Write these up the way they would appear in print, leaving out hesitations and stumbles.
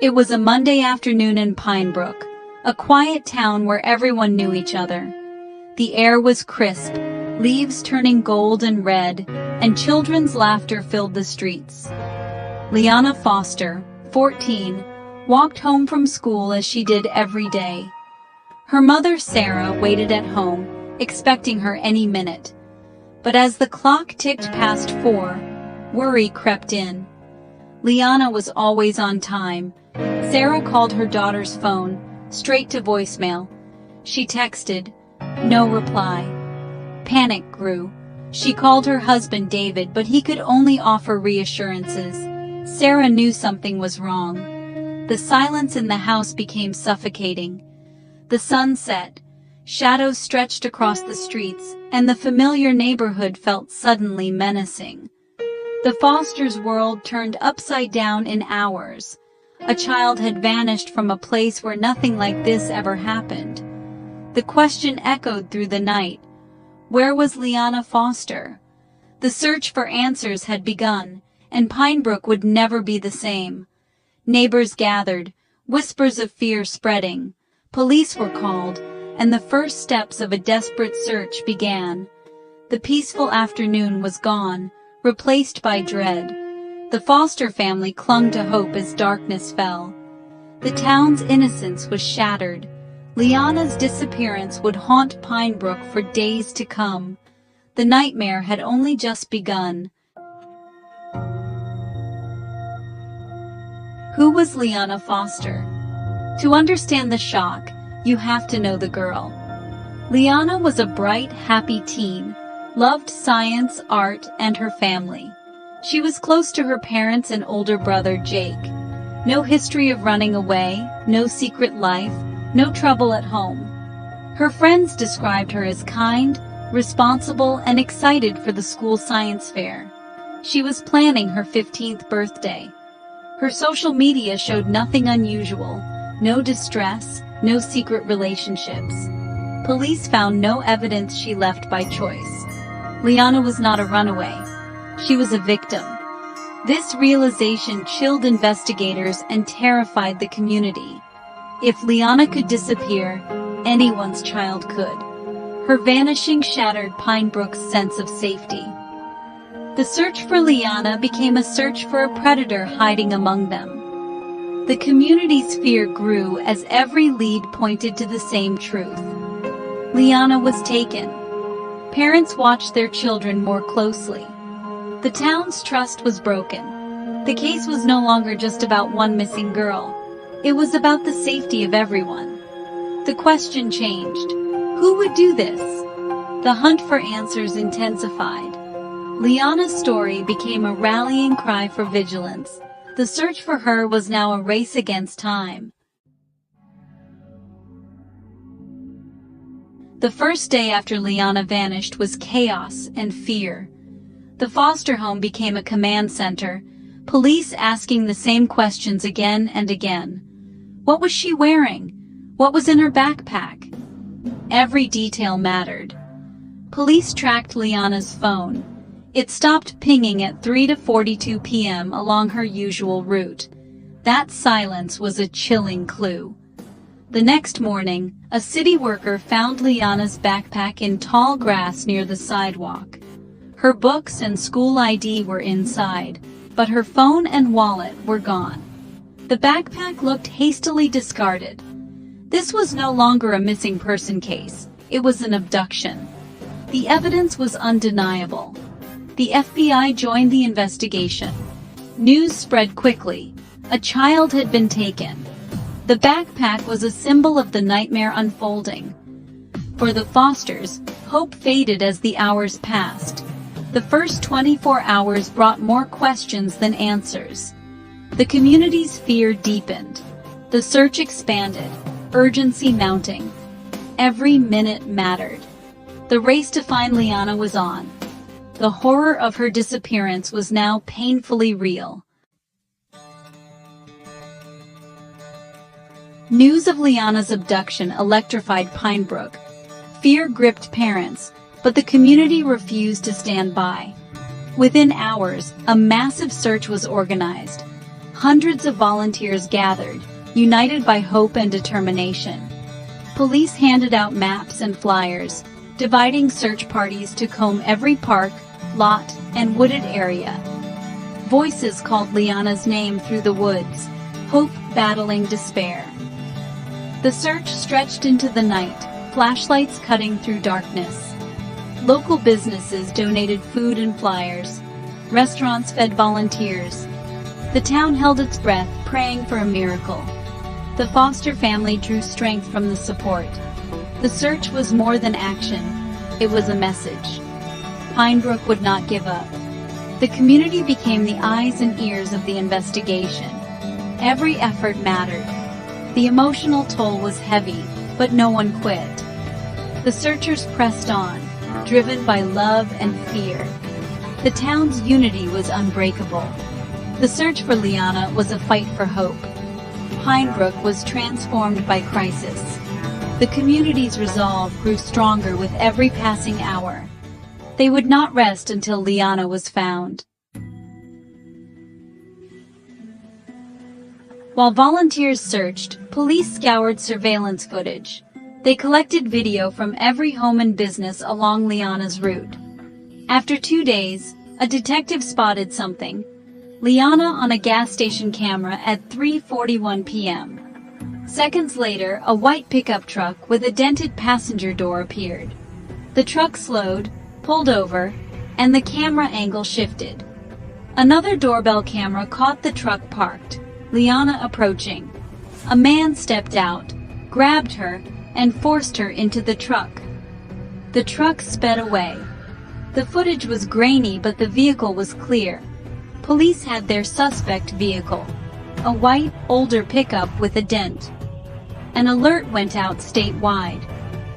It was a Monday afternoon in Pinebrook, a quiet town where everyone knew each other. The air was crisp, leaves turning gold and red, and children's laughter filled the streets. Liana Foster, 14, walked home from school as she did every day. Her mother, Sarah, waited at home, expecting her any minute. But as the clock ticked past 4, worry crept in. Liana was always on time. Sarah called her daughter's phone, straight to voicemail. She texted, no reply. Panic grew. She called her husband David, but he could only offer reassurances. Sarah knew something was wrong. The silence in the house became suffocating. The sun set, shadows stretched across the streets, and the familiar neighborhood felt suddenly menacing. The Fosters' world turned upside down in hours. A child had vanished from a place where nothing like this ever happened. The question echoed through the night. Where was Liana Foster? The search for answers had begun, and Pinebrook would never be the same. Neighbors gathered, whispers of fear spreading. Police were called, and the first steps of a desperate search began. The peaceful afternoon was gone, replaced by dread. The Foster family clung to hope as darkness fell. The town's innocence was shattered. Liana's disappearance would haunt Pinebrook for days to come. The nightmare had only just begun. Who was Liana Foster? To understand the shock, you have to know the girl. Liana was a bright, happy teen, loved science, art, and her family. She was close to her parents and older brother Jake. No history of running away, no secret life, no trouble at home. Her friends described her as kind, responsible, and excited for the school science fair. She was planning her 15th birthday. Her social media showed nothing unusual, no distress, no secret relationships. Police found no evidence she left by choice. Liana was not a runaway. She was a victim. This realization chilled investigators and terrified the community. If Liana could disappear, anyone's child could. Her vanishing shattered Pinebrook's sense of safety. The search for Liana became a search for a predator hiding among them. The community's fear grew as every lead pointed to the same truth. Liana was taken. Parents watched their children more closely. The town's trust was broken. The case was no longer just about one missing girl. It was about the safety of everyone. The question changed. Who would do this? The hunt for answers intensified. Liana's story became a rallying cry for vigilance. The search for her was now a race against time. The first day after Liana vanished was chaos and fear. The foster home became a command center, police asking the same questions again and again. What was she wearing? What was in her backpack? Every detail mattered. Police tracked Liana's phone. It stopped pinging at 3:42 p.m. along her usual route. That silence was a chilling clue. The next morning, a city worker found Liana's backpack in tall grass near the sidewalk. Her books and school ID were inside, but her phone and wallet were gone. The backpack looked hastily discarded. This was no longer a missing person case. It was an abduction. The evidence was undeniable. The FBI joined the investigation. News spread quickly. A child had been taken. The backpack was a symbol of the nightmare unfolding. For the Fosters, hope faded as the hours passed. The first 24 hours brought more questions than answers. The community's fear deepened. The search expanded, urgency mounting. Every minute mattered. The race to find Liana was on. The horror of her disappearance was now painfully real. News of Liana's abduction electrified Pinebrook. Fear gripped parents, but the community refused to stand by. Within hours, a massive search was organized. Hundreds of volunteers gathered, united by hope and determination. Police handed out maps and flyers, dividing search parties to comb every park, lot, and wooded area. Voices called Liana's name through the woods, hope battling despair. The search stretched into the night, flashlights cutting through darkness. Local businesses donated food and flyers. Restaurants fed volunteers. The town held its breath, praying for a miracle. The Foster family drew strength from the support. The search was more than action. It was a message. Pine Brook would not give up. The community became the eyes and ears of the investigation. Every effort mattered. The emotional toll was heavy, but no one quit. The searchers pressed on, driven by love and fear. The town's unity was unbreakable. The search for Liana was a fight for hope. Pine Brook was transformed by crisis. The community's resolve grew stronger with every passing hour. They would not rest until Liana was found. While volunteers searched, police scoured surveillance footage. They collected video from every home and business along Liana's route. After 2 days, a detective spotted something. Liana on a gas station camera at 3:41 p.m. Seconds later, a white pickup truck with a dented passenger door appeared. The truck slowed, pulled over, and the camera angle shifted. Another doorbell camera caught the truck parked, Liana approaching. A man stepped out, grabbed her, and forced her into the truck. The truck sped away. The footage was grainy, but the vehicle was clear. Police had their suspect vehicle, a white, older pickup with a dent. An alert went out statewide.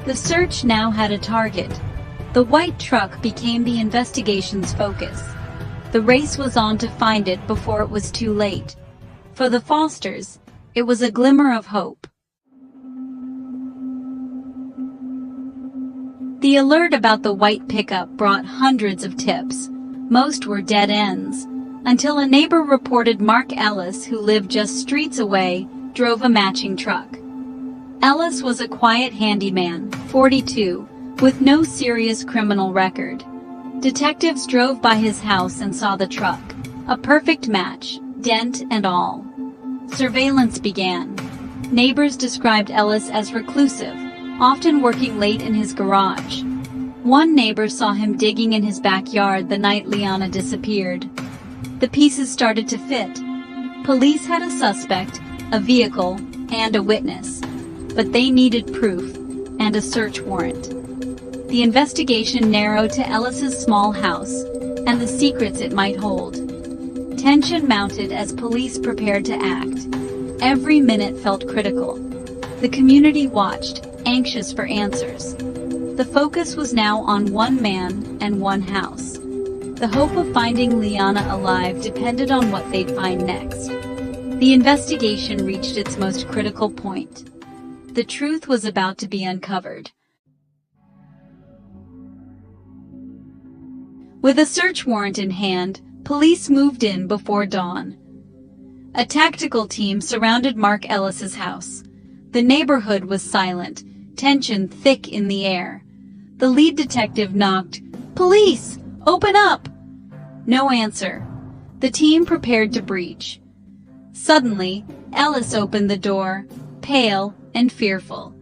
The search now had a target. The white truck became the investigation's focus. The race was on to find it before it was too late. For the Fosters, it was a glimmer of hope. The alert about the white pickup brought hundreds of tips. Most were dead ends, until a neighbor reported Mark Ellis, who lived just streets away, drove a matching truck. Ellis was a quiet handyman, 42, with no serious criminal record. Detectives drove by his house and saw the truck, a perfect match, dent and all. Surveillance began. Neighbors described Ellis as reclusive, often working late in his garage. One neighbor saw him digging in his backyard the night Liana disappeared. The pieces started to fit. Police had a suspect, a vehicle, and a witness. But they needed proof, and a search warrant. The investigation narrowed to Ellis's small house, and the secrets it might hold. Tension mounted as police prepared to act. Every minute felt critical. The community watched, anxious for answers. The focus was now on one man and one house. The hope of finding Liana alive depended on what they'd find next. The investigation reached its most critical point. The truth was about to be uncovered. With a search warrant in hand, police moved in before dawn. A tactical team surrounded Mark Ellis's house. The neighborhood was silent, tension thick in the air. The lead detective knocked. "Police! Open up!" No answer. The team prepared to breach. Suddenly, Ellis opened the door, pale and fearful.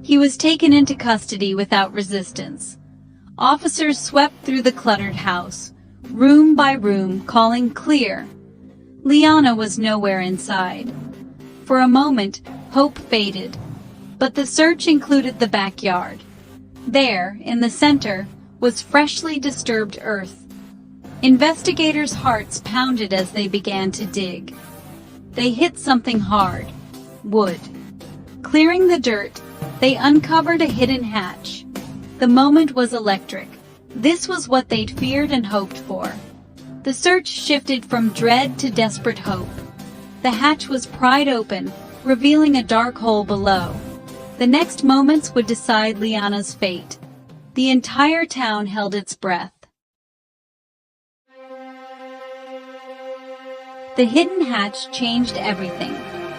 He was taken into custody without resistance. Officers swept through the cluttered house, room by room, calling clear. Liana was nowhere inside. For a moment, hope faded, but the search included the backyard. There, in the center, was freshly disturbed earth. Investigators' hearts pounded as they began to dig. They hit something hard, wood. Clearing the dirt, they uncovered a hidden hatch. The moment was electric. This was what they'd feared and hoped for. The search shifted from dread to desperate hope. The hatch was pried open, revealing a dark hole below. The next moments would decide Liana's fate. The entire town held its breath. The hidden hatch changed everything.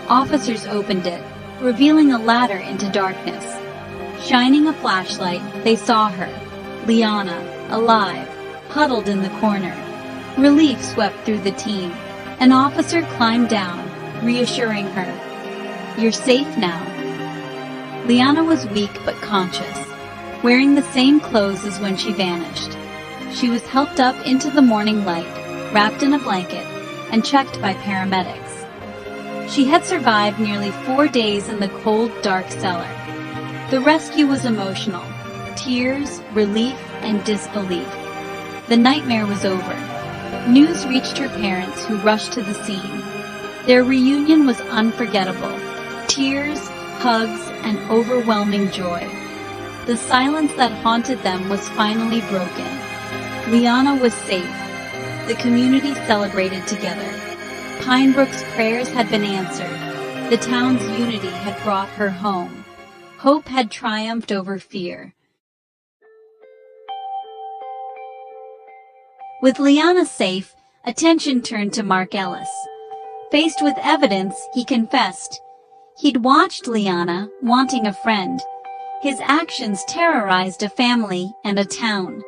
Officers opened it, revealing a ladder into darkness. Shining a flashlight, they saw her, Liana, alive, huddled in the corner. Relief swept through the team. An officer climbed down, reassuring her. "You're safe now." Liana was weak but conscious, wearing the same clothes as when she vanished. She was helped up into the morning light, wrapped in a blanket, and checked by paramedics. She had survived nearly 4 days in the cold, dark cellar. The rescue was emotional. Tears, relief, and disbelief. The nightmare was over. News reached her parents, who rushed to the scene. Their reunion was unforgettable. Tears, hugs, and overwhelming joy. The silence that haunted them was finally broken. Liana was safe. The community celebrated together. Pine Brook's prayers had been answered. The town's unity had brought her home. Hope had triumphed over fear. With Liana safe, attention turned to Mark Ellis. Faced with evidence, he confessed. He'd watched Liana, wanting a friend. His actions terrorized a family and a town.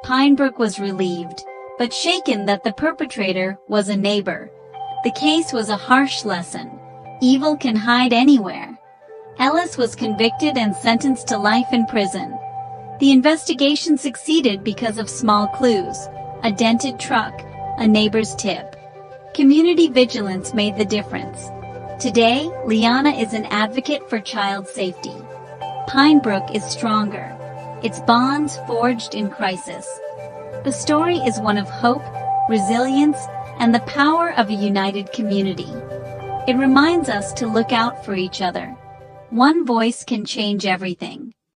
Pine Brook was relieved, but shaken that the perpetrator was a neighbor. The case was a harsh lesson. Evil can hide anywhere. Ellis was convicted and sentenced to life in prison. The investigation succeeded because of small clues: a dented truck, a neighbor's tip. Community vigilance made the difference. Today, Liana is an advocate for child safety. Pine Brook is stronger, its bonds forged in crisis. The story is one of hope, resilience, and the power of a united community. It reminds us to look out for each other. One voice can change everything.